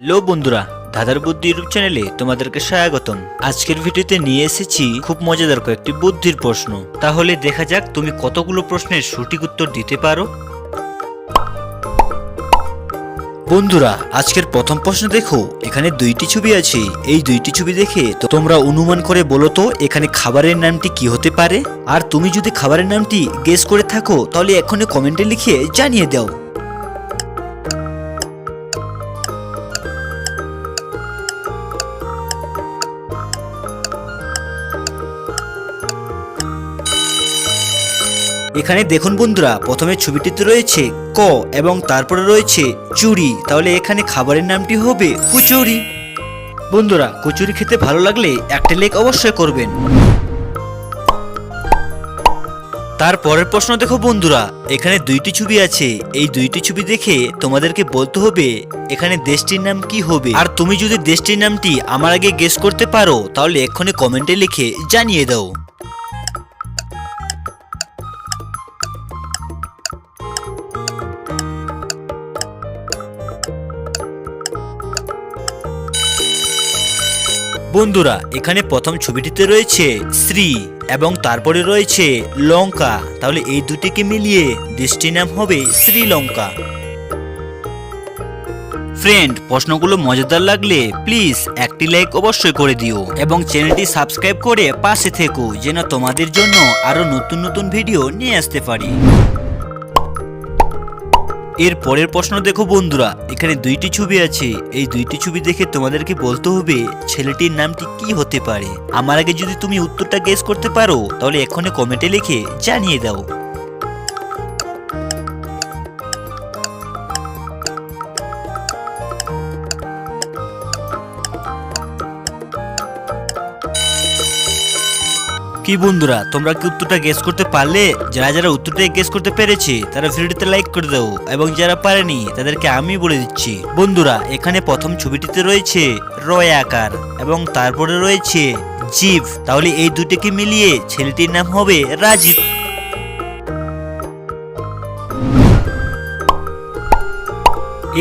Hello বন্ধুরা, ধাঁধার বুদ্ধি ইউটিউব চ্যানেলে তোমাদেরকে স্বাগতম। আজকের ভিডিওতে নিয়ে এসেছি খুব মজাদার কয়েকটি বুদ্ধির প্রশ্ন। তাহলে দেখা যাক তুমি কতগুলো প্রশ্নের সঠিক উত্তর দিতে পারো। বন্ধুরা, আজকের প্রথম প্রশ্ন দেখো, এখানে দুইটি ছবি আছে। এই দুইটি ছবি দেখে তো তোমরা অনুমান করে বলো তো এখানে খাবারের নামটি কি হতে পারে। আর তুমি যদি খাবারের নামটি গেস করে থাকো তাহলে এখনই কমেন্টে লিখে জানিয়ে দাও। এখানে দেখুন বন্ধুরা, প্রথমে ছবিটিতে রয়েছে ক এবং তারপরে রয়েছে চুরি, তাহলে এখানে খাবারের নামটি হবে কচুরি। বন্ধুরা, কচুরি খেতে ভালো লাগলে একটা লাইক অবশ্যই করবেন। তারপরের প্রশ্ন দেখো বন্ধুরা, এখানে দুইটি ছবি আছে। এই দুইটি ছবি দেখে তোমাদেরকে বলতে হবে এখানে দেশটির নাম কি হবে। আর তুমি যদি দেশটির নামটি আমার আগে গেস করতে পারো তাহলে এক্ষুনি কমেন্টে লিখে জানিয়ে দাও। বন্ধুরা, এখানে প্রথম ছবিটিতে রয়েছে শ্রী এবং তারপরে রয়েছে লঙ্কা, তাহলে এই দুটিকে মিলিয়ে দেশটির নাম হবে শ্রীলঙ্কা। ফ্রেন্ড, প্রশ্নগুলো মজাদার লাগলে প্লিজ একটি লাইক অবশ্যই করে দিও এবং চ্যানেলটি সাবস্ক্রাইব করে পাশে থেকো যেন তোমাদের জন্য আরো নতুন নতুন ভিডিও নিয়ে আসতে পারি। এর পরের প্রশ্ন দেখো বন্ধুরা, এখানে দুইটি ছবি আছে। এই দুইটি ছবি দেখে তোমাদেরকে বলতে হবে ছেলেটির নামটি কি হতে পারে। আমার আগে যদি তুমি উত্তরটা গেস করতে পারো তাহলে এখনই কমেন্টে লিখে জানিয়ে দাও। কি বন্ধুরা, তোমরা কি উত্তরটা গেস করতে পারলে? যারা যারা উত্তরটা গেস করতে পেরেছে তারা ভিডিওতে লাইক করে দাও এবং যারা পারেনি তাদেরকে আমি বলে দিচ্ছি। বন্ধুরা, এখানে প্রথম ছবিটিতে রয়েছে রয় আকার এবং তারপরে রয়েছে জীব, তাহলে এই দুটিকে মিলিয়ে ছেলেটির নাম হবে রাজীব।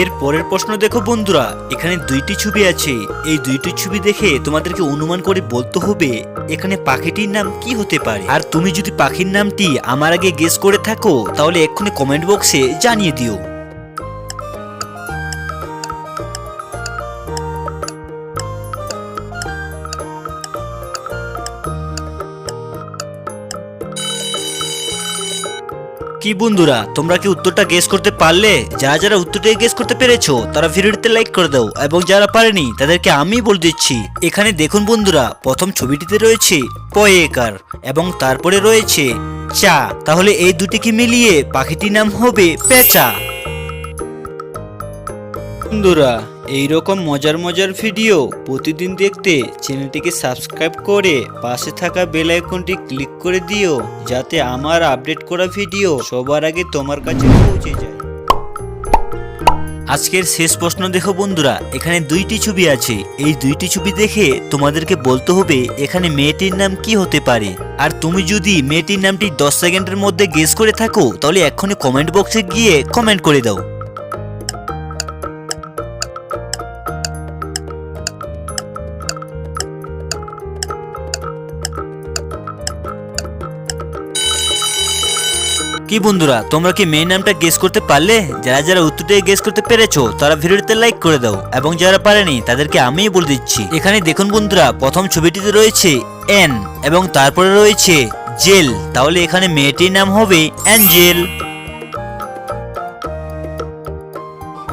এর পরের প্রশ্ন দেখো বন্ধুরা, এখানে দুইটি ছবি আছে। এই দুইটি ছবি দেখে তোমাদেরকে অনুমান করে বলতে হবে এখানে পাখিটির নাম কি হতে পারে। আর তুমি যদি পাখির নামটি আমার আগে গেস করে থাকো তাহলে এক্ষুনি কমেন্ট বক্সে জানিয়ে দিও। কি বন্ধুরা, তোমরা কি উত্তরটা গেস করতে পারলে? যারা যারা উত্তরটা গেস করতে পেরেছো তারা ভিডিওতে লাইক করে দাও এবং যারা পারেনি তাদেরকে আমি বলে দিচ্ছি। এখানে দেখুন বন্ধুরা, প্রথম ছবিটিতে রয়েছে পয়েকার এবং তারপরে রয়েছে চা, তাহলে এই দুটিকে মিলিয়ে পাখিটির নাম হবে পেঁচা। বন্ধুরা, এইরকম মজার মজার ভিডিও প্রতিদিন দেখতে চ্যানেলটিকে সাবস্ক্রাইব করে পাশে থাকা বেল আইকনটি ক্লিক করে দিও যাতে আমার আপডেট করা ভিডিও সবার আগে তোমার কাছে পৌঁছে যায়। আজকের শেষ প্রশ্ন দেখো বন্ধুরা, এখানে দুইটি ছবি আছে। এই দুইটি ছবি দেখে তোমাদেরকে বলতে হবে এখানে মেয়েটির নাম কি হতে পারে। আর তুমি যদি মেয়েটির নামটি 10 সেকেন্ডের মধ্যে গেস করে থাকো তাহলে এক্ষুনি কমেন্ট বক্সে গিয়ে কমেন্ট করে দাও। কি বন্ধুরা, তোমরা কি মেয়ের নামটা গেস করতে পারলে? যারা যারা উত্তরটা গেস করতে পেরেছো তারা ভিডিওতে লাইক করে দাও এবং যারা পারেনি তাদেরকে আমিই বলে দিচ্ছি। এখানে দেখুন বন্ধুরা, প্রথম ছবিটিতে রয়েছে এন এবং তারপরে রয়েছে জেল, তাহলে এখানে মেয়েটির নাম হবে অ্যাঞ্জেল।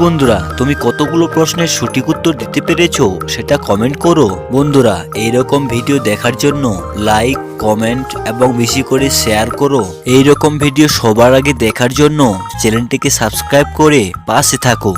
বন্ধুরা, তুমি কতগুলো প্রশ্নের সঠিক উত্তর দিতে পেরেছো সেটা কমেন্ট করো। বন্ধুরা, এইরকম ভিডিও দেখার জন্য লাইক, কমেন্ট এবং বেশি করে শেয়ার করো। এইরকম ভিডিও সবার আগে দেখার জন্য চ্যানেলটিকে সাবস্ক্রাইব করে পাশে থাকো।